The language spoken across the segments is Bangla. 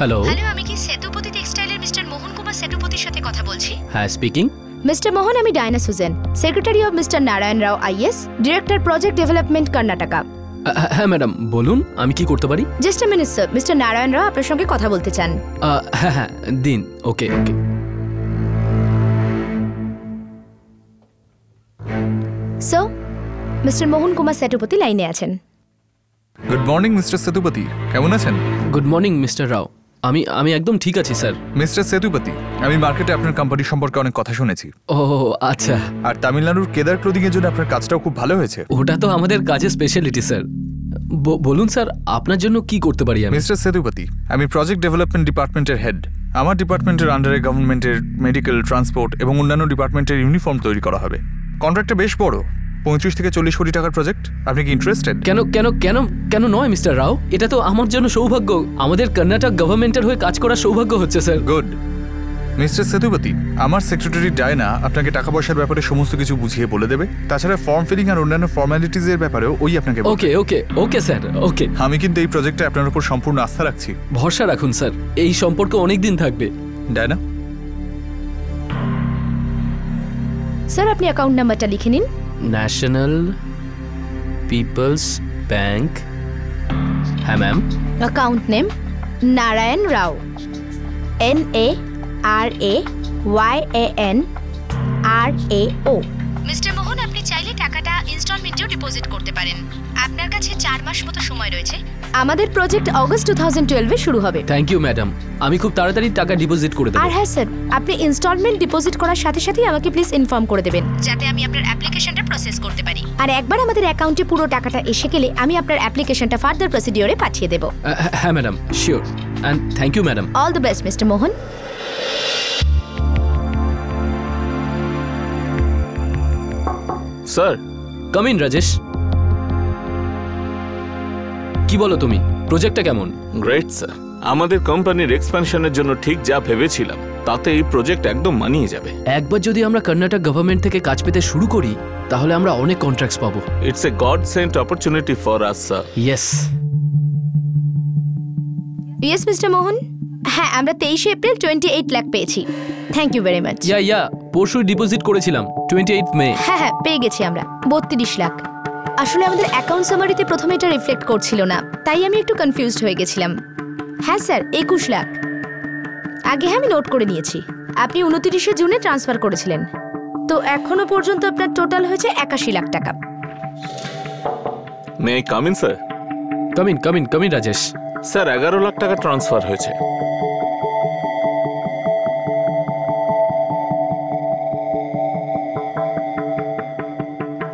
হ্যালো হ্যালো, আমি কি সেতুপতি টেক্সটাইলের মিস্টার মোহন কুমার সেতুপতির সাথে কথা বলছি? হ্যাঁ স্পিকিং। মিস্টার মোহন, আমি Diana Susan, secretary of mister Narayan Rao IAS, director project development Karnataka. হ্যাঁ ম্যাডাম বলুন, আমি কি করতে পারি? Just a minute sir, mister Narayan Rao আপনার সঙ্গে কথা বলতে চান। হ্যাঁ হ্যাঁ দিন। Okay okay. So mister Mohan Kumar Sethupathi লাইনে আছেন। গুড মর্নিং মিস্টার সেতুপতি, কেমন আছেন? গুড মর্নিং মিস্টার রাও। আমি একদম ঠিক আছি স্যার। মিস্টার সেতুপতি, আমি মার্কেটে আপনার কোম্পানি সম্পর্কে অনেক কথা শুনেছি। ও আচ্ছা। আর তামিলনাড়ুর কেদার ক্লোদিং এর জন্য আপনার কাজটাও খুব ভালো হয়েছে। ওটা তো আমাদের কাজের স্পেশালিটি স্যার। বলুন স্যার, আপনার জন্য কি করতে পারি আমি? মিস্টার সেতুপতি, আমি প্রজেক্ট ডেভেলপমেন্ট ডিপার্টমেন্টের হেড। আমার ডিপার্টমেন্টের আন্ডারে গভর্নমেন্টের মেডিকেল, ট্রান্সপোর্ট এবং অন্যান্য ডিপার্টমেন্টের ইউনিফর্ম তৈরি করা হবে। কন্ট্রাক্টটা বেশ বড়, 35 থেকে 40 কোটি টাকার প্রজেক্ট। আপনি কি ইন্টারেস্টেড? কেন কেন কেন কেন নয় মিস্টার রাও, এটা তো আমার জন্য সৌভাগ্য। আমাদের কর্ণাটক গভর্নমেন্টের হয়ে কাজ করার সৌভাগ্য হচ্ছে স্যার। গুড। মিস্টার সেতুপতি, আমার সেক্রেটারি ডায়না আপনাকে টাকা পয়সার ব্যাপারে সমস্ত কিছু বুঝিয়ে বলে দেবে। তাছাড়া ফর্ম ফিলিং আর অন্যান্য ফর্মালিটিজ এর ব্যাপারেও ওই আপনাকে বলবে। ওকে ওকে ওকে স্যার, ওকে। আমি কিন্তু এই প্রজেক্টে আপনার উপর সম্পূর্ণ আস্থা রাখছি। ভরসা রাখুন স্যার, এই সম্পর্ক অনেক দিন থাকবে। ডায়না, স্যার আপনি অ্যাকাউন্ট নাম্বারটা লিখে নিন। National People's Bank. হ্যাঁ ma'am. Account name Narayan Rao, NARAYANRAO। Mister Mohan, আপনি চাইলে টাকাটা ইনস্টলমেন্টেও ডিপোজিট করতে পারেন। আপনার কাছে 4 মাস মতো সময় রয়েছে। আমাদের প্রজেক্ট অগস্ট 2012 এ শুরু হবে। থ্যাংক ইউ ম্যাডাম, আমি খুব তাড়াতাড়ি টাকা ডিপোজিট করে দেব। আর হ্যাঁ স্যার, আপনি ইনস্টলমেন্ট ডিপোজিট করার সাথে সাথেই আমাকে প্লিজ ইনফর্ম করে দেবেন, যাতে আমি আপনার অ্যাপ্লিকেশনটা প্রসেস করতে পারি। আর একবার আমাদের অ্যাকাউন্টে পুরো টাকাটা এসে গেলে আমি আপনার অ্যাপ্লিকেশনটা ফার্দার প্রসিডিওরে পাঠিয়ে দেব। হ্যাঁ madam, sure. And thank you madam. All the best mister Mohan. Sir come in. Rajesh, কি বলো তুমি? প্রজেক্টটা কেমন? গ্রেট স্যার, আমাদের কোম্পানির এক্সপ্যানশনের জন্য ঠিক যা ভেবেছিলাম তাতে এই প্রজেক্ট একদম মানিয়ে যাবে। একবার যদি আমরা কর্ণাটক গভর্নমেন্ট থেকে কাজ পেতে শুরু করি, তাহলে আমরা অনেক কন্ট্রাক্টস পাবো। It's a god sent opportunity for us sir. Yes yes mister Mohan. হ্যাঁ, আমরা 23 এপ্রিল 28 লাখ পেয়েছি। Thank you very much. Yeah পরশু ডিপোজিট করেছিলাম 28 মে। হ্যাঁ পেয়ে গেছি আমরা 32 লাখ। আসলে আমাদের অ্যাকাউন্ট সামারিতে প্রথমে এটা রিফ্লেক্ট করছিল না, তাই আমি একটু কনফিউজড হয়ে গেছিলাম। হ্যাঁ স্যার, 21 লাখ। আগে হ্যাঁ, আমি নোট করে নিয়েছি। আপনি 29 জুনে ট্রান্সফার করেছিলেন, তো এখনো পর্যন্ত আপনার টোটাল হয়েছে 81 লাখ টাকা। May I come in sir? Come in Rajesh. Sir 11 lakh টাকা ট্রান্সফার হয়েছে।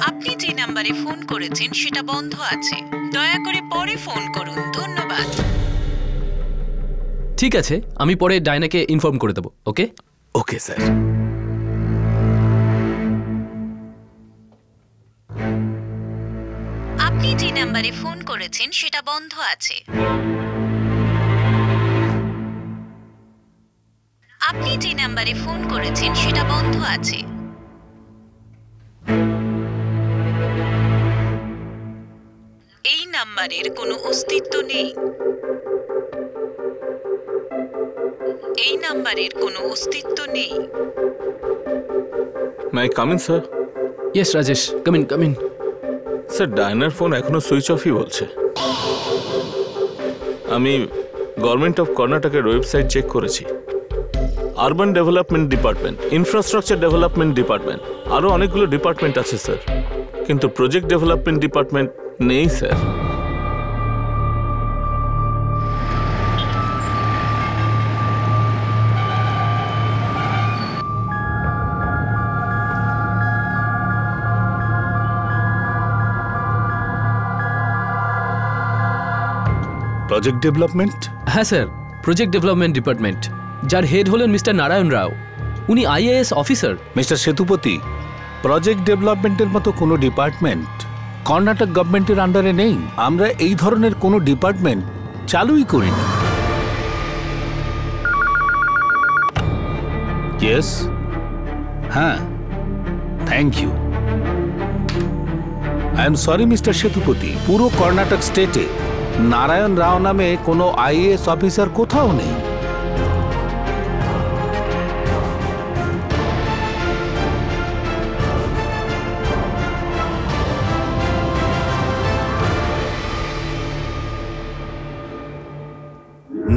আপনি যে নম্বরে ফোন করেছেন সেটা বন্ধ আছে, দয়া করে পরে ফোন করুন। ধন্যবাদ। ঠিক আছে, আমি পরে ডায়নাকে ইনফর্ম করে দেবো। ওকে ওকে স্যার। আপনি যে নম্বরে ফোন করেছেন সেটা বন্ধ আছে। আপনি যে নম্বরে ফোন করেছেন সেটা বন্ধ আছে। এই নম্বরের কোনো অস্তিত্ব নেই। এই নম্বরের কোনো অস্তিত্ব নেই। May I come in sir? Yes Rajesh, come in. Sir ডায়নার ফোন এখনো সুইচ অফই বলছে। আমি গভর্নমেন্ট অফ কর্ণাটকের ওয়েবসাইট চেক করেছি। Urban development department, infrastructure development department, আরও অনেকগুলো ডিপার্টমেন্ট আছে স্যার, কিন্তু প্রজেক্ট ডেভেলপমেন্ট ডিপার্টমেন্ট নেই স্যার। Project development? হ্যাঁ স্যার, প্রজেক্ট ডেভেলপমেন্ট ডিপার্টমেন্ট, যার হেড হলেন মিস্টার নারায়ণ রাও। উনি IAS officer. Mister Sethupathi, project ডেভেলপমেন্টের মতো কোনো ডিপার্টমেন্ট কর্ণাটক গভর্নমেন্টের আন্ডারে নেই। আমরা এই ধরনের কোনো ডিপার্টমেন্ট চালুই করিনি। ইয়েস, হ্যাঁ, thank you. I am sorry mister Sethupathi, পুরো কর্ণাটক স্টেটে নারায়ণ রাও নামে কোনো আইএএস অফিসার কোথাও নেই।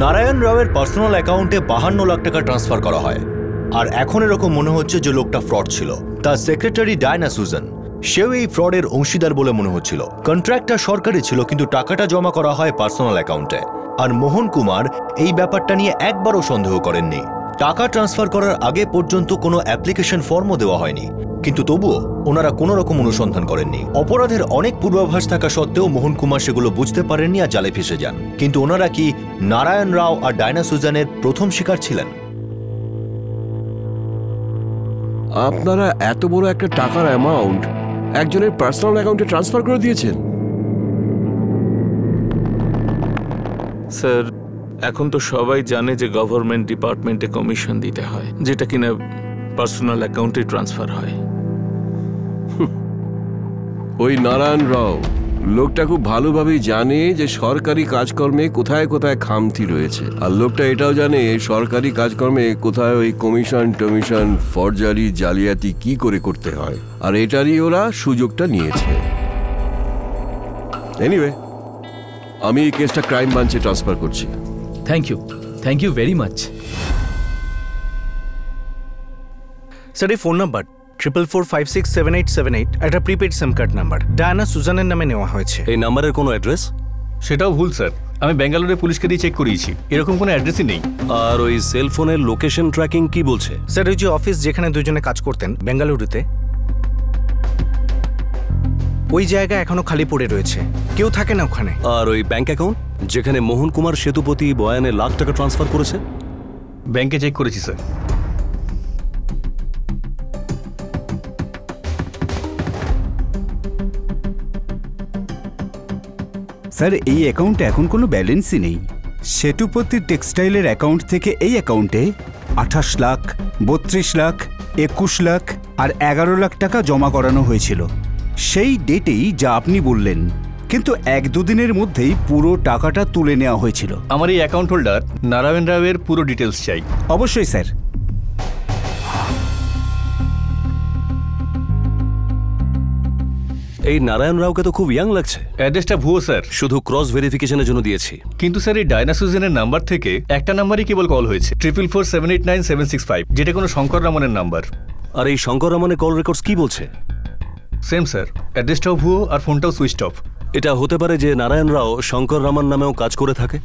নারায়ণ রাওয়ের পার্সোনাল অ্যাকাউন্টে 52 লাখ টাকা ট্রান্সফার করা হয়, আর এখন এরকম মনে হচ্ছে যে লোকটা ফ্রড ছিল। তার সেক্রেটারি ডায়না সুজান, সেও এই ফ্রডের অংশীদার বলে মনে হচ্ছিল। কন্ট্রাক্টটা সরকারি ছিল, কিন্তু টাকাটা জমা করা হয় পার্সোনাল অ্যাকাউন্টে। আর মোহন কুমার এই ব্যাপারটা নিয়ে একবারও সন্দেহ করেননি। টাকা ট্রান্সফার করার আগে পর্যন্ত কোনো অ্যাপ্লিকেশন ফর্মও দেওয়া হয়নি, কিন্তু তবুও ওনারা কোনো রকম অনুসন্ধান করেননি। অপরাধের অনেক পূর্বাভাস থাকা সত্ত্বেও মোহন কুমার সেগুলো বুঝতে পারেননি আর জালে ফেসে যান। কিন্তু ওনারা কি নারায়ণ রাও আর ডায়না সুজানের প্রথম শিকার ছিলেন? আপনারা এত বড় একটা টাকার অ্যামাউন্ট একজনের পার্সোনাল অ্যাকাউন্টে ট্রান্সফার করে দিয়েছেন? স্যার, এখন তো সবাই জানে যে গভর্নমেন্ট ডিপার্টমেন্টে কমিশন দিতে হয়, যেটা কিনা পার্সোনাল অ্যাকাউন্টে ট্রান্সফার হয়। ওই নারায়ণ রাও লোকটা খুব ভালোভাবেই জানে যে সরকারি কাজকর্মে কোথায় কোথায় খামতি রয়েছে, আর লোকটা এটাও জানে সরকারি কাজকর্মে কোথায় ওই কমিশন টমিশন ফরজারি জালিয়াতি কি করে করতে হয়, আর এটারই ওরা সুযোগটা নিয়েছে। এনিওয়ে, আমি এই কেসটা ক্রাইম ব্রাঞ্চে ট্রান্সফার করছি। Thank you very much. Sir, এই ফোন নাম্বার 44467878 একটা prepaid SIM card number Diana সুজানের নামে নেওয়া হয়েছে। এই নাম্বারের কোনো অ্যাড্রেস? সেটাও ভুল স্যার, আমি ব্যাঙ্গালোরে পুলিশকে দিয়ে চেক করিয়েছি, এরকম কোনো অ্যাড্রেসই নেই। আর ওই সেল ফোনের লোকেশন ট্র্যাকিং কি বলছে? স্যার, ওই যে অফিস যেখানে দুজনে কাজ করতেন বেঙ্গালুরুতে, ওই জায়গা এখনো খালি পড়ে রয়েছে, কেউ থাকে না ওখানে। আর ওই ব্যাংক অ্যাকাউন্ট যেখানে মোহন কুমার সেতুপতি বয়ানে লাখ টাকা ট্রান্সফার করেছে? ব্যাংকে চেক করেছি স্যার। স্যার, এই অ্যাকাউন্টে এখন কোনো ব্যালেন্সই নেই। সেতুপতি টেক্সটাইলের অ্যাকাউন্ট থেকে এই অ্যাকাউন্টে 28 লাখ, 32 লাখ, 21 লাখ আর 11 লাখ টাকা জমা করানো হয়েছিল সেই ডেটেই, যা আপনি বললেন, কিন্তু 1-2 দিনের মধ্যেই পুরো টাকাটা তুলে নেওয়া হয়েছিল। আমার এই অ্যাকাউন্ট হোল্ডার নারায়ণ রাওয়ের পুরো ডিটেলস চাই। অবশ্যই স্যার। এই নারায়ণ রাওকে তো খুব ইয়াং লাগছে। অ্যাড্রেসটা ভুয়ো স্যার, শুধু ক্রস ভেরিফিকেশনের জন্য দিয়েছি। কিন্তু স্যার এই ডায়না সুজানের নাম্বার থেকে একটা নাম্বারই কেবল কল হয়েছে, 444789-765, যেটা কোনো শঙ্কর রামনের নাম্বার। আর এই শঙ্কর রামনের কল রেকর্ডস কি বলছে? সেম স্যার, অ্যাড্রেসটাও ভুয়ো আর ফোনটাও সুইচ অফ। এটা হতে পারে যে নারায়ণ রাও শঙ্কর রামান নামেও কাজ করে থাকে।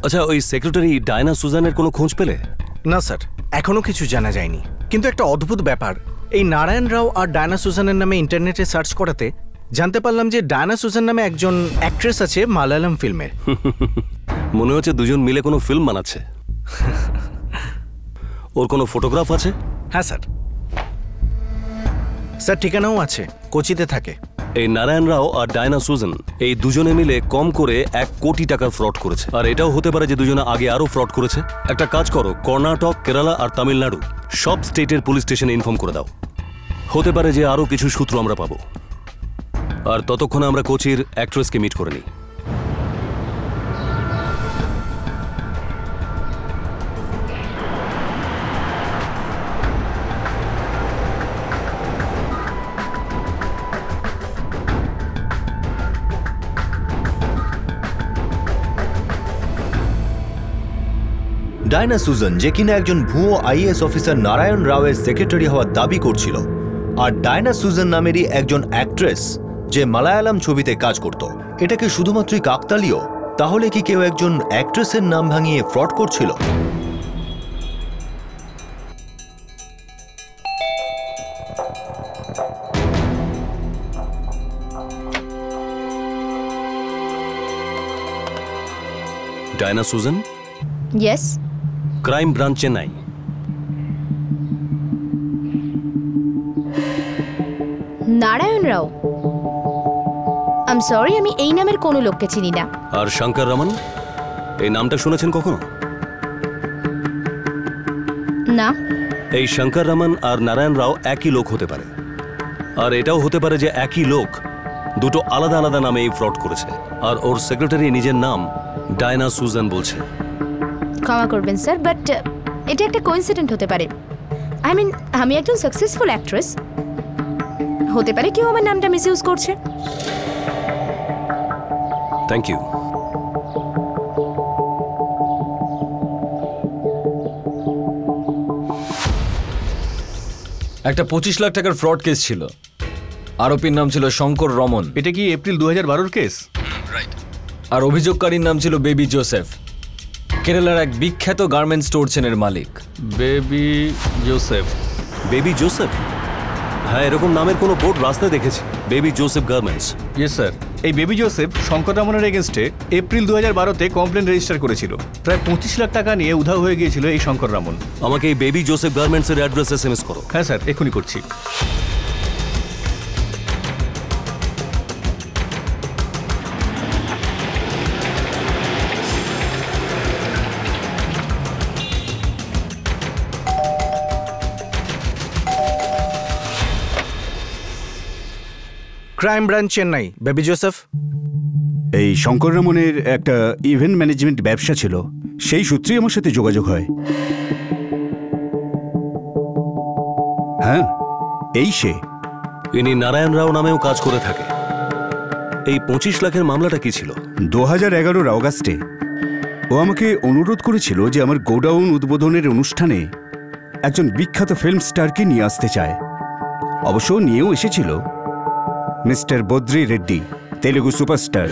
আচ্ছা, ওই সেক্রেটারি ডায়না সুজানের কোনো খোঁজ পেলে? না স্যার, এখনো কিছু জানা যায়নি। কিন্তু একটা অদ্ভুত ব্যাপার, এই নারায়ণ রাও আর ডায়না সুজানের নামে ইন্টারনেটে সার্চ করাতে জানতে পারলাম যে ডায়না সুজান নামে একজন অ্যাক্ট্রেস আছে মালায়ালাম ফিল্মের। মনে হচ্ছে দুজন মিলে কোনো ফিল্ম বানাচ্ছে। ওর কোনো ফটোগ্রাফ আছে? হ্যাঁ স্যার, স্যার ঠিকানাও আছে, কোচিতে থাকে। এই নারায়ণ রাও আর ডায়না সুজান এই দুজনে মিলে কম করে 1 কোটি টাকার ফ্রড করেছে। আর এটাও হতে পারে যে দুজনে আগে আরো ফ্রড করেছে। একটা কাজ করো, কর্ণাটক, কেরালা আর তামিলনাড়ু সব স্টেটের পুলিশ স্টেশনে ইনফর্ম করে দাও। হতে পারে যে আরো কিছু সূত্র আমরা পাবো। আর ততক্ষণে আমরা কোচির অ্যাক্ট্রেসকে মিট করে নিই। ডায়না সুজান, যে কিনা একজন ভুয়ো আইএএস অফিসার নারায়ণ রাওয়ের সেক্রেটারি হওয়ার দাবি করছিল, আর ডায়না সুজান নামেরই একজন অ্যাক্ট্রেস যে মালায়ালাম ছবিতে কাজ করত, এটা কি শুধুমাত্রই কাকতালীয়? তাহলে কি কেউ একজন অ্যাক্ট্রেসের নাম ভাঙিয়ে ফ্রড করছিল? Diana Susan? Yes. Crime branch, Chennai. Narayan Rao? Sorry, আমি এই নামের কোনো লোককে চিনি না। আর শঙ্কর রামন, এই নামটা শুনেছেন কখনো? না। এই শঙ্কর রামন আর নারায়ণ রাও একই লোক হতে পারে। আর এটাও হতে পারে যে একই লোক দুটো আলাদা আলাদা নামে এই ফ্রড করেছে, আর ওর সেক্রেটারি নিজের নাম ডায়না সুজান বলছে। ক্ষমা করবেন স্যার, বাট এটা একটা কোইন্সিডেন্ট হতে পারে। আই মিন, আমি একজন সাকসেসফুল অ্যাক্ট্রেস, হতে পারে কেউ আমার নামটা মিসইউজ করছে। Thank you. একটা 25 লাখ টাকার ফ্রড কেস ছিল। আরোপীর নাম ছিল শঙ্কর রমন। এটা কি এপ্রিল 2012 কেস? রাইট। আর অভিযোগকারীর নাম ছিল বেবি জোসেফ, কেরালার এক বিখ্যাত গার্মেন্টস স্টোর চেনের মালিক। বেবি জোসেফ? বেবি জোসেফ? হ্যাঁ, এরকম নামের কোনো বোর্ড রাস্তায় দেখেছি, Baby Joseph garments. Yes sir. এই বেবি জোসেফ শঙ্কর রমনের এগেনস্টে এপ্রিল 2012-তে কমপ্লেন রেজিস্টার করেছিল। প্রায় 25 লাখ টাকা নিয়ে উধাও হয়ে গিয়েছিল এই শঙ্কর রমন। আমাকে এই বেবি জোসেফ গার্মেন্টসের অ্যাড্রেস SMS করো। হ্যাঁ স্যার, এক্ষুনি করছি। Crime branch, Chennai. Baby Joseph? এই শঙ্কর রমনের একটা ইভেন্ট ম্যানেজমেন্ট ব্যবসা ছিল, সেই সূত্রেই আমার সাথে যোগাযোগ হয়। হ্যাঁ, এই সে। ইনি নারায়ণ রাও নামেও কাজ করে থাকে। এই 25 লাখের মামলাটা কি ছিল? 2011 অগাস্টে ও আমাকে অনুরোধ করেছিল যে আমার গোডাউন উদ্বোধনের অনুষ্ঠানে একজন বিখ্যাত ফিল্ম স্টারকে নিয়ে আসতে চায়। অবশ্য নিয়েও এসেছিল mister Badri Reddy, Telugu superstar.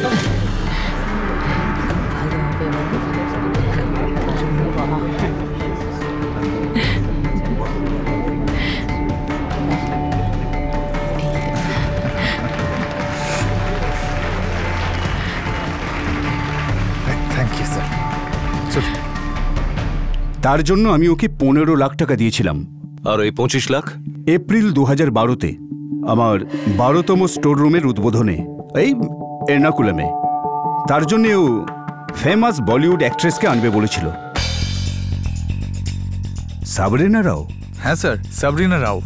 Thank you sir. তার জন্য আমি ওকে 15 লাখ টাকা দিয়েছিলাম। আর এই 25 লাখ? এপ্রিল 2012-তে আমার 12তম স্টোর রুমের উদ্বোধনে এই এর্নাকুলামে। তার জন্য ও ফেমাস বলিউড অ্যাক্ট্রেসকে আনবে বলেছিল। সাবরিনা রাও? হ্যাঁ স্যার, সাবরিনা রাও।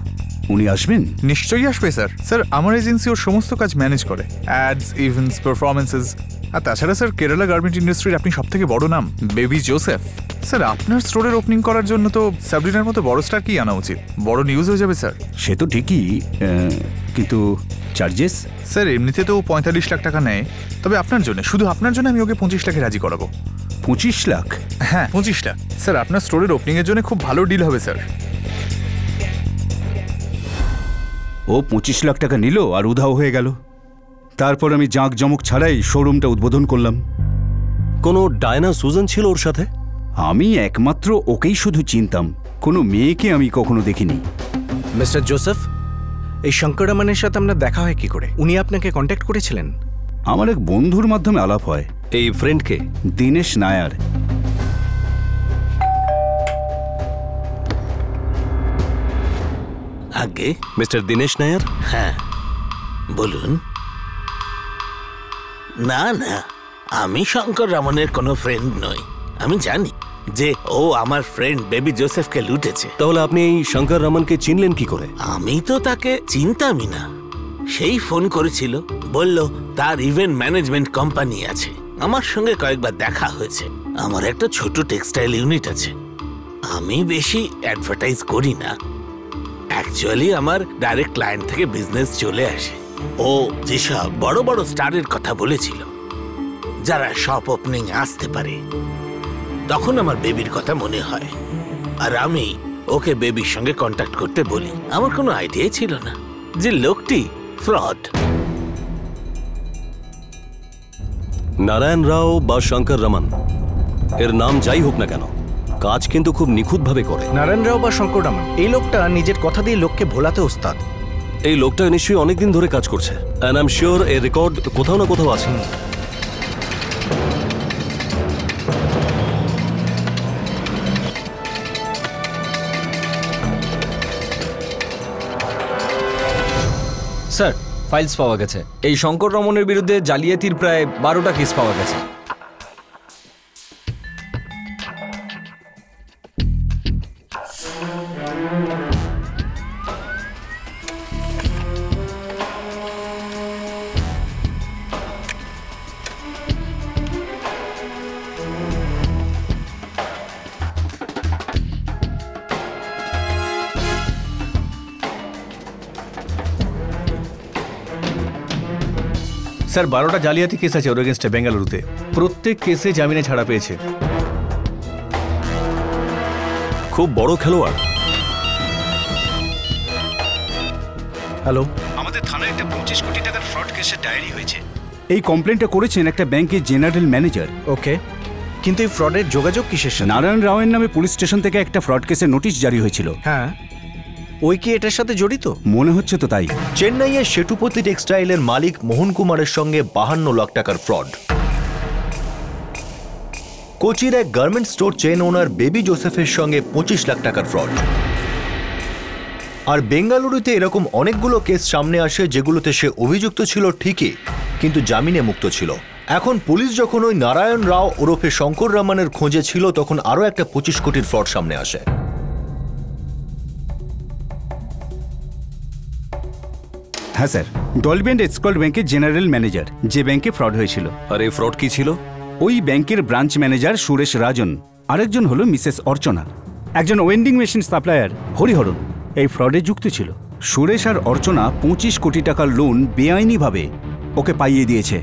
উনি আসবেন? নিশ্চয়ই আসবে স্যার। স্যার, আমার এজেন্সি ওর সমস্ত কাজ ম্যানেজ করে, অ্যাডস, ইভেন্টস, পারফরমেন্সেস। আর তাছাড়া স্যার, কেরালা গার্মেন্ট ইন্ডাস্ট্রির আপনি সব থেকে বড় নাম, বেবি জোসেফ। স্যার, আপনার স্টোরের ওপেনিং করার জন্য তো সাবরিনার মতো বড় স্টার কি আনা উচিত? বড় নিউজ হয়ে যাবে স্যার। সে তো ঠিকই, কিন্তু চার্জেস? স্যার, এমনিতে তো 45 লাখ টাকা নেয়, তবে আপনার জন্য, শুধু আপনার জন্য আমি ওকে 25 লাখে রাজি করাবো। 25 লাখ? হ্যাঁ, 25 লাখ। স্যার, আপনার স্টোরের ওপেনিংয়ের জন্য খুব ভালো ডিল হবে স্যার। ও 25 লাখ টাকা নিল আর উধাও হয়ে গেল। তারপর আমি জাঁকজমক ছাড়াই শোরুমটা উদ্বোধন করলাম। কোনো ডায়না সুজান ছিল ওর সাথে? আমি একমাত্র ওকেই শুধু চিনতাম, কোনো মেয়েকে আমি কখনো দেখিনি। মিস্টার জোসেফ, এই শঙ্কর রমনের সাথে আপনার দেখা হয় কি করে? উনি আপনাকে কন্ট্যাক্ট করেছিলেন? আমার এক বন্ধুর মাধ্যমে আলাপ হয়। এই ফ্রেন্ডকে? দীনেশ নায়ার। আগে মিস্টার দীনেশ নায়ার? হ্যাঁ, বলুন। না না, আমি শঙ্কর রমনের কোনো ফ্রেন্ড নই। আমি জানি যে ও আমার ফ্রেন্ড বেবি জোসেফকে লুটেছে। তাহলে আপনি এই শঙ্কর রমনকে চিনলেন কি করে? আমি তো তাকে চিনতামই না। সেই ফোন করেছিল, বলল তার ইভেন্ট ম্যানেজমেন্ট কোম্পানি আছে। আমার সঙ্গে কয়েকবার দেখা হয়েছে। আমার একটা ছোট টেক্সটাইল ইউনিট আছে। আমি বেশি অ্যাডভার্টাইজ করি না। অ্যাকচুয়ালি আমার ডাইরেক্ট ক্লায়েন্ট থেকে বিজনেস চলে আসে। ও যেসব বড় বড় স্টারের কথা বলেছিল, যারা শপ ওপেনিং আসতে পারে, তখন আমার বেবির কথা মনে হয়। আর আমি ওকে বেবির সঙ্গে কন্ট্যাক্ট করতে বলি। আমার কোনো আইডিয়াই ছিল না যে লোকটি ফ্রড। নারায়ণ রাও বা শঙ্কর রমন, এর নাম যাই হোক না কেন, কাজ কিন্তু খুব নিখুঁতভাবে করে। নারায়ণ রাও বা শঙ্কর রমন, এই লোকটা নিজের কথা দিয়ে লোককে ভোলাতে ওস্তাদ। এই লোকটা নিশ্চয়ই অনেকদিন ধরে কাজ করছে, অ্যান্ড আই এম শিওর এর রেকর্ড কোথাও না কোথাও আছে। স্যার, ফাইলস পাওয়া গেছে। এই শঙ্কর রমনের বিরুদ্ধে জালিয়াতির প্রায় 12টা কেস পাওয়া গেছে। স্যার 12টা জালিয়াতি কেস আছে ওর এগেনস্টে বেঙ্গালুরুতে। প্রত্যেক কেসে জামিনে ছাড়া পেয়েছে। খুব বড় খেলোয়াড়। হ্যালো, আমাদের থানায় একটা 25 কোটি টাকার ফ্রড কেসের ডায়েরি হয়েছে। এই কমপ্লেনটা করেছেন একটা ব্যাংকের জেনারেল ম্যানেজার। ওকে, কিন্তু এই ফ্রডের যোগাযোগ কিসের সাথে? নারায়ণ রাওয়ের নামে পুলিশ স্টেশন থেকে একটা ফ্রড কেসের নোটিশ জারি হয়েছিল। হ্যাঁ, ওই কি এটার সাথে জড়িত? মনে হচ্ছে তো তাই। চেন্নাইয়ের শেটুপতি টেক্সটাইলের মালিক মোহন কুমারের সঙ্গে 52 লাখ টাকার ফ্রড। কোচির এক গার্মেন্ট স্টোর চেন ওনার বেবি জোসেফের সঙ্গে 25 লাখ টাকার ফ্রড। আর বেঙ্গালুরুতে এরকম অনেকগুলো কেস সামনে আসে যেগুলোতে সে অভিযুক্ত ছিল ঠিকই, কিন্তু জামিনে মুক্ত ছিল। এখন পুলিশ যখন ওই নারায়ণ রাও ওরফে শঙ্কর রামানের খোঁজে ছিল, তখন আরও একটা 25 কোটির ফ্রড সামনে আসে। হ্যাঁ স্যার, ডলবি অ্যান্ড এসকল্ট ব্যাংকের জেনারেল ম্যানেজার, যে ব্যাংকে ফ্রড হয়েছিল। আর এই ফ্রড কি ছিল? ওই ব্যাংকের ব্রাঞ্চ ম্যানেজার সুরেশ রাজন, আরেকজন হলো মিসেস অর্চনা, একজন ওয়েন্ডিং মেশিন সাপ্লায়ার হরিহরন এই ফ্রডে যুক্ত ছিল। সুরেশ আর অর্চনা 25 কোটি টাকার লোন বেআইনিভাবে ওকে পাইয়ে দিয়েছে।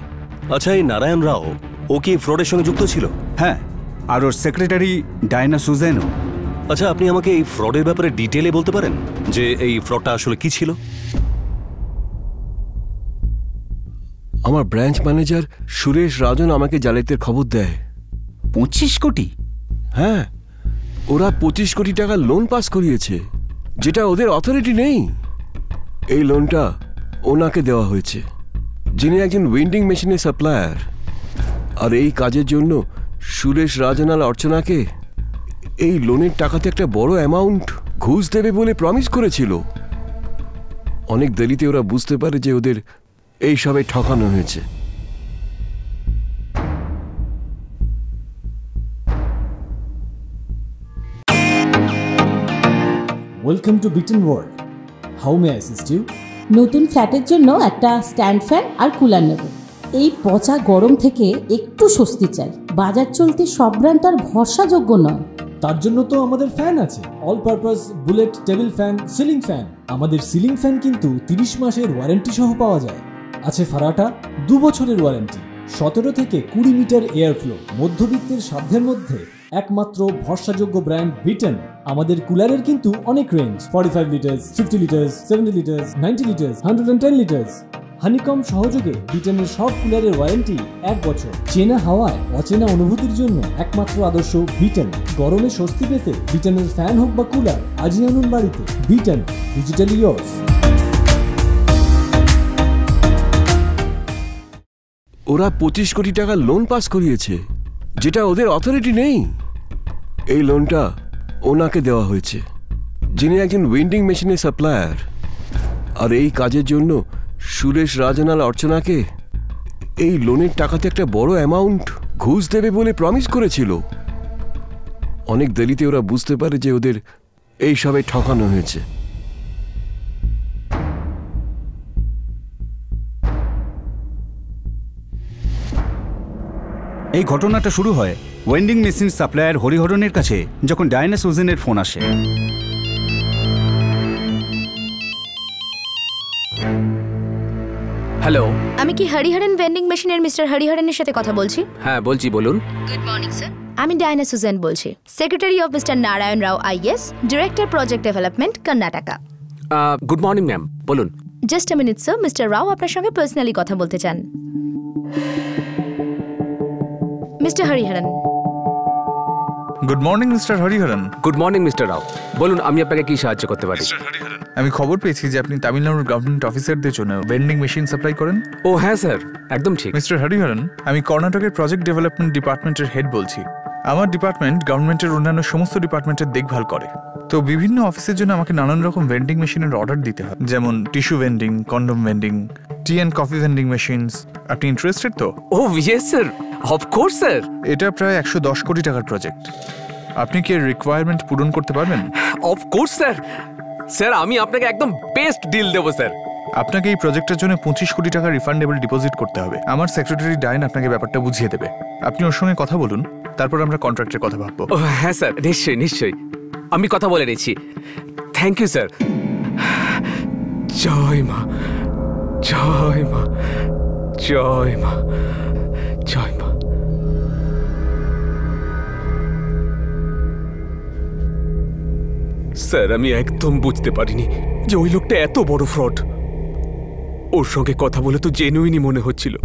আচ্ছা, এই নারায়ণ রাও ও কি ফ্রডের সঙ্গে যুক্ত ছিল? হ্যাঁ, আর ওর সেক্রেটারি ডায়না সুজেনও। আচ্ছা, আপনি আমাকে এই ফ্রডের ব্যাপারে ডিটেলে বলতে পারেন যে এই ফ্রডটা আসলে কি ছিল? আমার ব্রাঞ্চ ম্যানেজার সুরেশ রাজন আমাকে জালিয়াতির খবর দেয়। 25 কোটি? হ্যাঁ, ওরা 25 কোটি টাকা লোন পাস করিয়েছে, যেটা ওদের অথরিটি নেই। এই লোনটা ওনাকে দেওয়া হয়েছে, যিনি একজন ওয়েন্ডিং মেশিনের সাপ্লায়ার। আর এই কাজের জন্য সুরেশ রাজন আর অর্চনাকে এই লোনের টাকাতে একটা বড় অ্যামাউন্ট ঘুষ দেবে বলে প্রমিস করেছিল। অনেক দেরিতে ওরা বুঝতে পারে যে ওদের এইসবে ঠকানো হয়েছে। Welcome to Beaton World. How may I assist you? নতুন ফ্ল্যাটের জন্য একটা স্ট্যান্ড ফ্যান আর কুলার নেব। এই পচা গরম থেকে একটু স্বস্তি চাই। বাজার চলতে সব ব্র্যান্ড আর ভরসাযোগ্য নয়। তার জন্য তো আমাদের ফ্যান আছে, all purpose bullet table fan, ceiling fan. আমাদের সিলিং ফ্যান কিন্তু 30 মাসের ওয়ারেন্টি সহ পাওয়া যায়। আছে ফারাটা 2 বছরের ওয়ারেন্টি, 17 থেকে 20 মিটার এয়ার ফ্লো। মধ্যবিত্তের সাধ্যের মধ্যে একমাত্র ভরসাযোগ্য ব্র্যান্ড বিটন। আমাদের কুলারের কিন্তু অনেক range, 45 litres, 50 litres, 70 litres, 90 litres, 110 litres. Honeycomb সহযোগে বিটনের সব কুলারের ওয়ারেন্টি 1 বছর। চেনা হাওয়ায় অচেনা অনুভূতির জন্য একমাত্র আদর্শ বিটন। গরমে স্বস্তি পেতে বিটনের ফ্যান হোক বা কুলার, আজই আনুন বাড়িতে। Vuitton, digitally yours. ওরা 25 কোটি টাকা লোন পাস করিয়েছে, যেটা ওদের অথরিটি নেই। এই লোনটা ওনাকে দেওয়া হয়েছে, যিনি একজন ওয়েন্ডিং মেশিনের সাপ্লায়ার। আর এই কাজের জন্য সুরেশ রাজন আর অর্চনাকে এই লোনের টাকাতে একটা বড় অ্যামাউন্ট ঘুষ দেবে বলে প্রমিস করেছিল। অনেক দেরিতে ওরা বুঝতে পারে যে ওদের এইসবে ঠকানো হয়েছে। এই ঘটনাটা শুরু হয় ওয়েন্ডিং মেশিন সাপ্লায়ার হরিহরনের কাছে যখন ডায়না সুজেনের ফোন আসে। হ্যালো, আমি কি হরিহরন ভেন্ডিং মেশিনের মিস্টার হরিহরনের সাথে কথা বলছি? হ্যাঁ বলছি, বলুন। গুড মর্নিং স্যার, আমি ডায়না সুজেন বলছি, secretary of mister Narayan Rao IAS, director project development, Karnataka. Good morning ma'am, বলুন। Just a minute sir, mister Rao আপনার সঙ্গে পার্সোনালি কথা বলতে চান। Mister Hariharan. Good morning mister Hariharan. Good morning mister Rao, বলুন আমি আপনাকে কি সাহায্য করতে পারি? আমি খবর পেয়েছি যে আপনি তামিলনাড়ুর গভর্নমেন্ট অফিসারদের জন্য ভেন্ডিং মেশিন সাপ্লাই করেন। ও হ্যাঁ স্যার, একদম ঠিক। মিস্টার হরিহরন, আমি কর্ণাটকের প্রজেক্ট ডেভেলপমেন্ট ডিপার্টমেন্টের হেড বলছি। আমার ডিপার্টমেন্ট গভর্নমেন্টের অন্যান্য সমস্ত ডিপার্টমেন্টের দেখভাল করে। তো বিভিন্ন অফিসের জন্য আমাকে নানান রকম ভেন্ডিং মেশিনের অর্ডার দিতে হয়, যেমন tissue vending, condom vending, T and coffee vending machines. আপনি ইন্টারেস্টেড তো? ও ইয়েস স্যার, অফকোর্স স্যার। এটা প্রায় 110 কোটি টাকার প্রজেক্ট। আপনি কি এর রিকোয়ারমেন্ট পূরণ করতে পারবেন? Of course sir. স্যার আমি আপনাকে একদম বেস্ট ডিল দেবো স্যার। আপনাকে এই প্রজেক্টের জন্য 25 কোটি টাকা রিফান্ডেবল ডিপোজিট করতে হবে। আমার সেক্রেটারি ডায়ন আপনাকে ব্যাপারটা বুঝিয়ে দেবে। আপনি ওর সঙ্গে কথা বলুন, তারপর আমরা কন্ট্রাক্টের কথা ভাববো। ও হ্যাঁ স্যার, নিশ্চয়ই নিশ্চয়ই, আমি কথা বলে নিচ্ছি। Thank you sir. জয় মা, জয় মা, জয় মা, জয় মা। স্যার, আমি একদম বুঝতে পারিনি যে ওই লোকটা এত বড় ফ্রড। ওর সঙ্গে কথা বলে তো জেনুইনই মনে হচ্ছিল।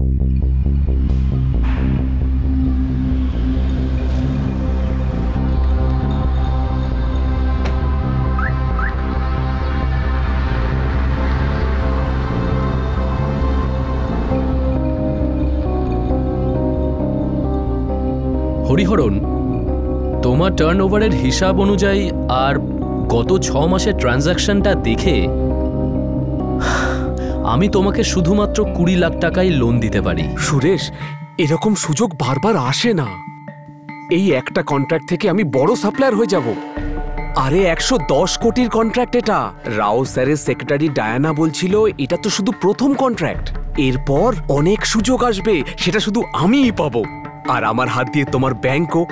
হরিহরণ, তোমার টার্নওভারের হিসাব অনুযায়ী আর গত 6 মাসের ট্রানজ্যাকশনটা দেখে আমি তোমাকে শুধুমাত্র 20 লাখ টাকাই লোন দিতে পারি। সুরেশ, এরকম সুযোগ বারবার আসে না। এই একটা কন্ট্রাক্ট থেকে আমি বড় সাপ্লায়ার হয়ে যাব। আরে 110 কোটির কন্ট্রাক্ট এটা। রাও স্যারের সেক্রেটারি ডায়ানা বলছিল এটা তো শুধু প্রথম কন্ট্রাক্ট, এরপর অনেক সুযোগ আসবে, সেটা শুধু আমিই পাবো। আর আমার হাত দিয়ে তোমার ব্যাংকও।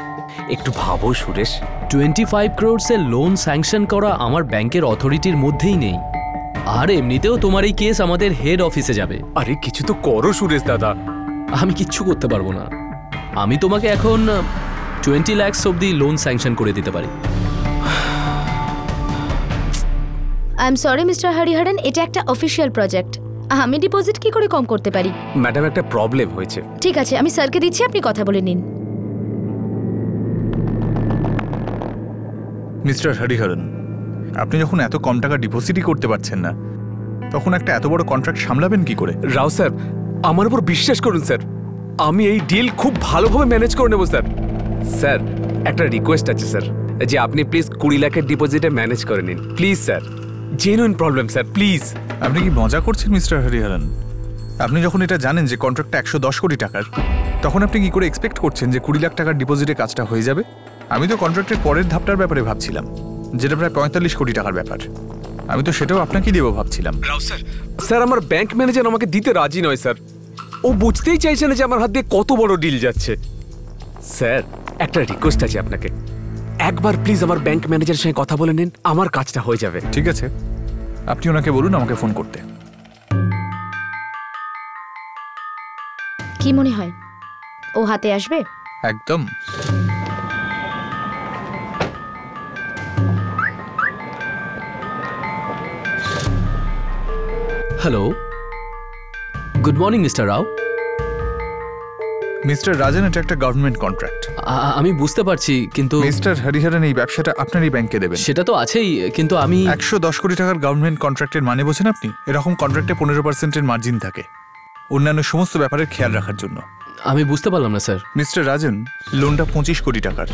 একটু ভাবো সুরেশ, 25 ক্রোড়সের লোন স্যাংশন করা আমার ব্যাংকের অথরিটির মধ্যেই নেই। আর এমনিতেও তোমার এই কেস আমাদের হেড অফিসে যাবে। আরে কিছু তো করো সুরেশ দাদা। আমি কিচ্ছু করতে পারবো না। আমি তোমাকে এখন 20 লাখ অবধি লোন স্যাংশন করে দিতে পারি। I am sorry mister Hariharan, এটা একটা অফিসিয়াল প্রজেক্ট। আমি ডিপোজিট কি করে কম করতে পারি? ম্যাডাম, একটা প্রবলেম হয়েছে। ঠিক আছে, আমি স্যারকে দিচ্ছি, আপনি কথা বলে নিন। মিস্টার হরিহরন, আপনি যখন এত কম টাকা ডিপোজিটই করতে পারছেন না, তখন একটা এত বড় কন্ট্রাক্ট সামলাবেন কি করে? রাও স্যার, আমার উপর বিশ্বাস করুন স্যার, আমি এই ডিল খুব ভালোভাবে ম্যানেজ করে নেব স্যার। স্যার, একটা রিকোয়েস্ট আছে স্যার, যে আপনি প্লিজ 20 লাখের ডিপোজিটে ম্যানেজ করে নিন please sir. Genuine problem sir, please. আপনি কি মজা করছেন মিস্টার হরিহরন? আপনি যখন এটা জানেন যে কন্ট্রাক্টটা 110 কোটি টাকার, তখন আপনি কি করে এক্সপেক্ট করছেন যে 20 লাখ টাকার ডিপোজিটে কাজটা হয়ে যাবে? আমি তো কন্ট্রাক্টের পরের ধাপটার ব্যাপারে ভাবছিলাম, যেটা প্রায় 45 কোটি টাকার ব্যাপার। আমি তো সেটাও আপনাকেই দেবো ভাবছিলাম। রাও স্যার, স্যার আমার ব্যাংক ম্যানেজার আমাকে দিতে রাজি নয় স্যার। ও বুঝতেই চাইছে না যে আমার হাত দিয়ে কত বড় ডিল যাচ্ছে। স্যার, একটা রিকোয়েস্ট আছে আপনাকে, একবার প্লিজ আমার ব্যাংক ম্যানেজারের সঙ্গে কথা বলে নিন, আমার কাজটা হয়ে যাবে। ঠিক আছে, আপনি ওনাকে বলুন আমাকে ফোন করতে। কি মনে হয় ও হাতে আসবে? একদম। হ্যালো, গুড মর্নিং মিস্টার রাও। মিস্টার রাজন, এটা একটা গভর্নমেন্ট কন্ট্রাক্ট। আমি বুঝতে পারছি, কিন্তু মিস্টার হরিহরন, এই ব্যবসাটা আপনারই ব্যাংকে দেবেন। সেটা তো আছেই, কিন্তু আমি 110 কোটি টাকার গভর্নমেন্ট কন্ট্রাক্টের মানে বোঝেন আপনি? এরকম কন্ট্রাক্টে 15% মার্জিন থাকে অন্যান্য সমস্ত ব্যাপারের খেয়াল রাখার জন্য। আমি বুঝতে পারলাম না স্যার। মিস্টার রাজন, লোনটা 25 কোটি টাকার,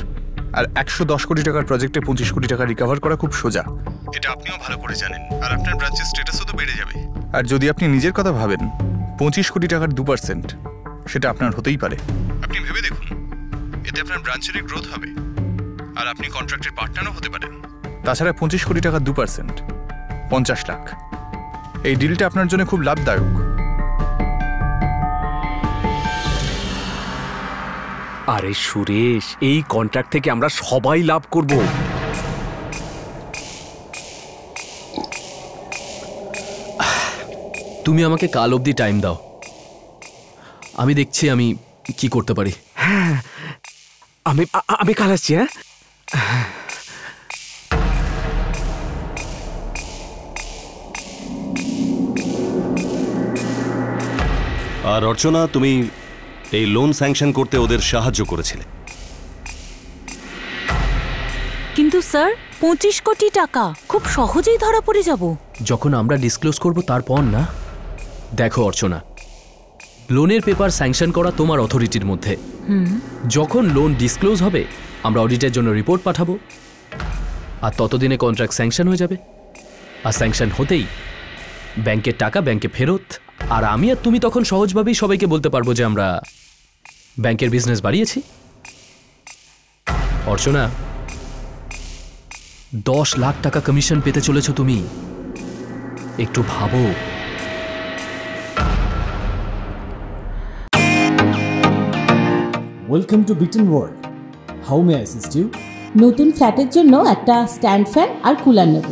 আর 110 কোটি টাকার প্রজেক্টে 25 কোটি টাকা রিকভার করা খুব সোজা। এটা আপনিও ভালো করে জানেন, আর আপনার ব্রাঞ্চের স্ট্যাটাসও তো বেড়ে যাবে। আর যদি আপনি নিজের কথা ভাবেন, 25 কোটি টাকার 2%, সেটা আপনার হতেই পারে। আপনি ভেবে দেখুন, এতে আপনার ব্রাঞ্চের গ্রোথ হবে, আর আপনি কন্ট্রাক্টের পার্টনারও হতে পারেন। তাছাড়া 25 কোটি টাকা 2%, 50 লাখ। এই ডিলটা আপনার জন্য খুব লাভদায়ক। আরে সুরেশ, এই কন্ট্রাক্ট থেকে আমরা সবাই লাভ করব। তুমি আমাকে কাল অবধি টাইম দাও, আমি দেখছি আমি কি করতে পারি। হ্যাঁ, আমি কাল আসছি। হ্যাঁ, আর অর্চনা, তুমি এই লোন স্যাংশন করতে ওদের সাহায্য করেছিলে। কিন্তু স্যার, 25 কোটি টাকা খুব সহজেই ধরা পড়ে যাব। যখন আমরা ডিসক্লোজ করব তারপর না। দেখো অর্চনা, লোনের পেপার স্যাংশন করা তোমার অথরিটির মধ্যে। যখন লোন ডিসক্লোজ হবে, আমরা অডিটের জন্য রিপোর্ট পাঠাবো, আর ততদিনে কন্ট্রাক্ট স্যাংশন হয়ে যাবে। আর স্যাংশন হতেই ব্যাংকের টাকা ব্যাংকে ফেরত, আর আমি আর তুমি তখন সহজভাবেই সবাইকে বলতে পারবো যে আমরা ব্যাংকের বিজনেস বাড়িয়েছি। অর্চনা, 10 লাখ টাকা কমিশন পেতে চলেছো তুমি, একটু ভাবো। Welcome to Beaton World. How may I assist you? নতুন ফ্ল্যাটের জন্য একটা স্ট্যান্ড ফ্যান আর কুলার নেব।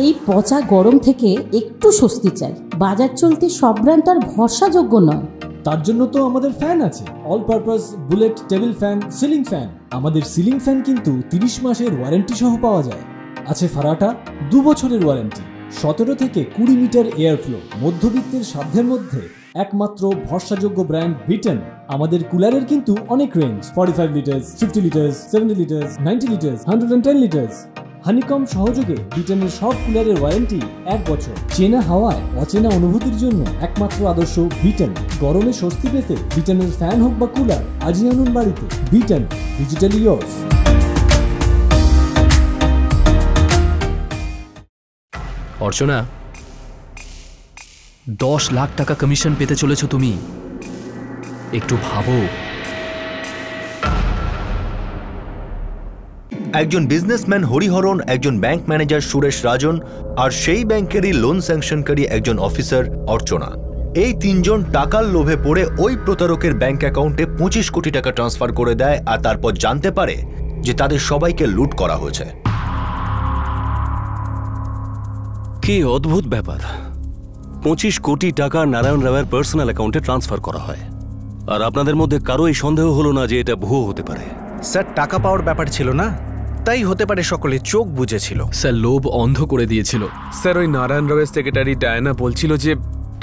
এই পচা গরম থেকে একটু স্বস্তি চাই। বাজার চলতে সব ব্র্যান্ড আর ভরসাযোগ্য নয়। তার জন্য তো আমাদের ফ্যান আছে, all purpose bullet table fan, ceiling fan. আমাদের সিলিং ফ্যান কিন্তু 30 মাসের ওয়ারেন্টি সহ পাওয়া যায়। আছে ফারাটা 2 বছরের ওয়ারেন্টি, 17 থেকে 20 মিটার এয়ার ফ্লো, মধ্যবিত্তের সাধ্যের মধ্যে একমাত্র ভরসাযোগ্য ব্র্যান্ড বিটেন। আমাদের কুলারের কিন্তু অনেক range, 45 litres, 50 litres, 70 litres, 90 litres, 110 litres. Honeycomb সহযোগে বিটেনের সব কুলারের ওয়ারেন্টি 1 বছর। চেনা হাওয়ায় অচেনা অনুভূতির জন্য একমাত্র আদর্শ বিটেন। গরমে স্বস্তি পেতে বিটেনের ফ্যান হোক বা কুলার আজই আনুন বাড়িতে। বিটেন, ডিজিটালি ইয়োর্স। অর্চনা, 10 লাখ টাকা কমিশন পেতে চলেছ তুমি, একটু ভাবো। একজন বিজনেসম্যান হরিহরন, একজন ব্যাংক ম্যানেজার সুরেশ রাজন, আর সেই ব্যাংকেরই লোন স্যাংশনকারী একজন অফিসার অর্চনা, এই 3 জন টাকার লোভে পড়ে ওই প্রতারকের ব্যাংক অ্যাকাউন্টে 25 কোটি টাকা ট্রান্সফার করে দেয়, আর তারপর জানতে পারে যে তাদের সবাইকে লুট করা হয়েছে। কি অদ্ভুত ব্যাপার, 25 কোটি টাকা নারায়ণ রাওয়ের পার্সোনাল অ্যাকাউন্টে ট্রান্সফার করা হয়, আর আপনাদের মধ্যে কারো এই সন্দেহ হলো না যে এটা ভুয়ো হতে পারে? স্যার, টাকা পাওয়ার ব্যাপার ছিল না, তাই হতে পারে সকলে চোখ বুঝেছিল। স্যার, লোভ অন্ধ করে দিয়েছিল। স্যার, ওই নারায়ণ রাওয়ের সেক্রেটারি ডায়ানা বলছিল যে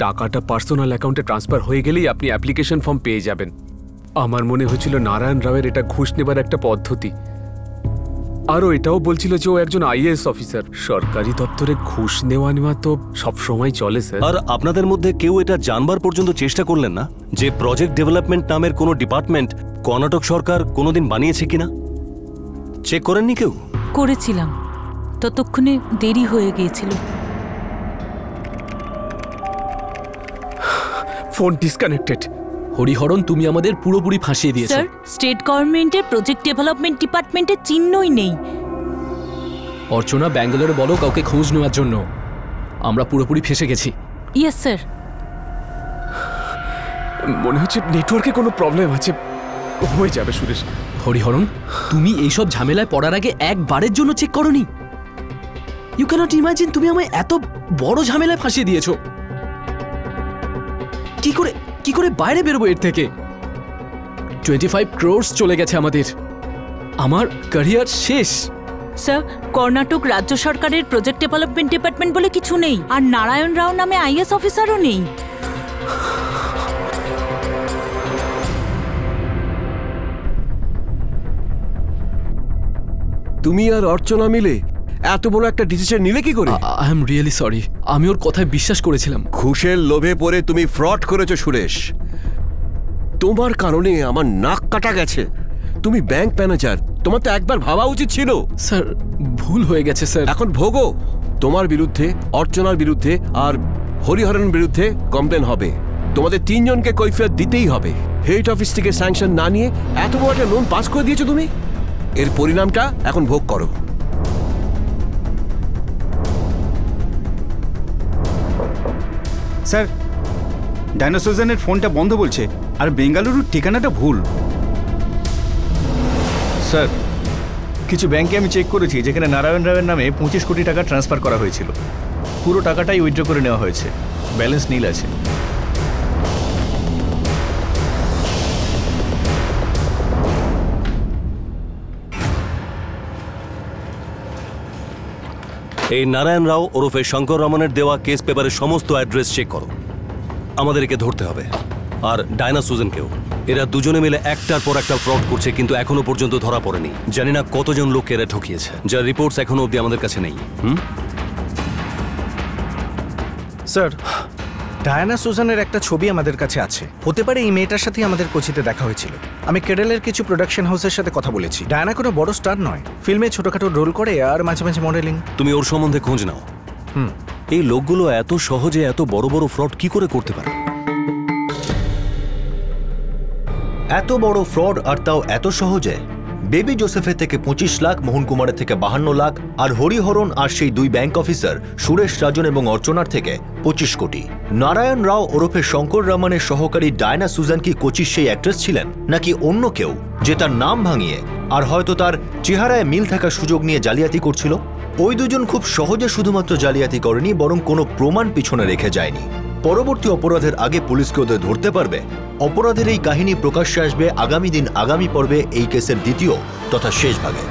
টাকাটা পার্সোনাল অ্যাকাউন্টে ট্রান্সফার হয়ে গেলেই আপনি অ্যাপ্লিকেশন ফর্ম পেয়ে যাবেন। আমার মনে হয়েছিল নারায়ণ রাওয়ের এটা ঘুষ নেবার একটা পদ্ধতি। আরও এটাও বলছিল যে ও একজন আইএএস অফিসার। সরকারি দপ্তরে ঘুষ নেওয়া তো সবসময় চলে স্যার। আর আপনাদের মধ্যে কেউ এটা জানবার পর্যন্ত চেষ্টা করলেন না যে প্রজেক্ট ডেভেলপমেন্ট নামের কোনো ডিপার্টমেন্ট কর্ণাটক সরকার কোনোদিন বানিয়েছে কিনা? চেক করেননি কেউ? করেছিলাম, ততক্ষণে দেরি হয়ে গিয়েছিল। Phone disconnected. হরিহরন, তুমি আমাদের পুরোপুরি ফাঁসিয়ে দিয়েছো। স্যার, স্টেট গভর্নমেন্টের প্রজেক্ট ডেভেলপমেন্ট ডিপার্টমেন্টের চিহ্নই নেই। অর্চনা, ব্যাঙ্গালোরে বলো কাউকে খোঁজ নেওয়ার জন্য। আমরা পুরোপুরি ফেঁসে গেছি। Yes sir. মনে হচ্ছে নেটওয়ার্কে কোনো প্রবলেম আছে। হয়ে যাবে সুরেশ। হরিহরন, তুমি এইসব ঝামেলায় পড়ার আগে একবারের জন্য চেক করোনি? ইউ ক্যানট ইমাজিন, তুমি আমায় এত বড় ঝামেলায় ফাঁসিয়ে দিয়েছো। কি করে বাইরে বেরোবো এর থেকে? 25 crores চলে গেছে আমাদের। আমার ক্যারিয়ার শেষ। স্যার, কর্ণাটক রাজ্য সরকারের প্রজেক্ট ডেভেলপমেন্ট ডিপার্টমেন্ট বলে কিছু নেই, আর নারায়ণ রাও নামে আইএস অফিসারও নেই। তুমি আর অর্চনা মিলে এত বড় একটা ডিসিশন নিলে কি করে? আই এম রিয়েলি সরি, আমি ওর কথায় বিশ্বাস করেছিলাম। ঘুষের লোভে পড়ে তুমি ফ্রড করেছো সুরেশ। তোমার কারণে আমার নাক কাটা গেছে। তুমি ব্যাংক ম্যানেজার, তোমার তো একবার ভাবা উচিত ছিল। স্যার, ভুল হয়ে গেছে স্যার। এখন ভোগো। তোমার বিরুদ্ধে, অর্চনার বিরুদ্ধে আর হরিহরনের বিরুদ্ধে কমপ্লেন হবে। তোমাদের 3 জনকে কৈফিয়ত দিতেই হবে। হেড অফিস থেকে স্যাংশন না নিয়ে এত বড় একটা লোন পাস করে দিয়েছো তুমি। এর পরিণামটা এখন ভোগ করো। স্যার, ডাইনোসোজেনের ফোনটা বন্ধ বলছে, আর বেঙ্গালুরুর ঠিকানাটা ভুল। স্যার, কিছু ব্যাংকে আমি চেক করেছি যেখানে নারায়ণ রাওয়ের নামে 25 কোটি টাকা ট্রান্সফার করা হয়েছিল। পুরো টাকাটাই উইথড্র করে নেওয়া হয়েছে, ব্যালেন্স নীল আছে। এই নারায়ণ রাও ওরফে শঙ্কর রমনের দেওয়া কেস পেপারের সমস্ত অ্যাড্রেস চেক করো। আমাদের একে ধরতে হবে, আর ডায়না সুজেনকেও। এরা দুজনে মিলে একটার পর একটা ফ্রড করছে, কিন্তু এখনো পর্যন্ত ধরা পড়েনি। জানি না কতজন লোককে এরা ঠকিয়েছে, যার রিপোর্টস এখনো অবধি আমাদের কাছে নেই। স্যার, ডায়ানা সুজানের একটা ছবি আমাদের কাছে আছে। হতে পারে এই মেয়েটার সাথে আমাদের কোচিতে দেখা হয়েছিল। আমি কেরলের কিছু প্রোডাকশন হাউসের সাথে কথা বলেছি। ডায়ানা কোনো বড় স্টার নয়, ফিল্মে ছোটখাটো রোল করে আর মাঝে মাঝে মডেলিং। তুমি ওর সম্বন্ধে খোঁজ নাও। এই লোকগুলো এত সহজে এত বড় বড় ফ্রড কি করে করতে পারে? এত বড় ফ্রড, আর তাও এত সহজে। বেবি জোসেফের থেকে 25 লাখ, মোহন কুমারের থেকে 52 লাখ, আর হরিহরন আর সেই 2 ব্যাংক অফিসার সুরেশ রাজন এবং অর্চনার থেকে 25 কোটি। নারায়ণ রাও ওরফে শঙ্কর রমনের সহকারী ডায়না সুজান কি কোচির সেই অ্যাক্ট্রেস ছিলেন, নাকি অন্য কেউ যে তার নাম ভাঙিয়ে আর হয়তো তার চেহারায় মিল থাকার সুযোগ নিয়ে জালিয়াতি করছিল? ওই দুজন খুব সহজে শুধুমাত্র জালিয়াতি করেনি, বরং কোনো প্রমাণ পিছনে রেখে যায়নি। পরবর্তী অপরাধের আগে পুলিশকে ওদের ধরতে পারবে? অপরাধের এই কাহিনী প্রকাশ্যে আসবে আগামী দিন আগামী পর্বে এই কেসের দ্বিতীয় তথা শেষ ভাগে।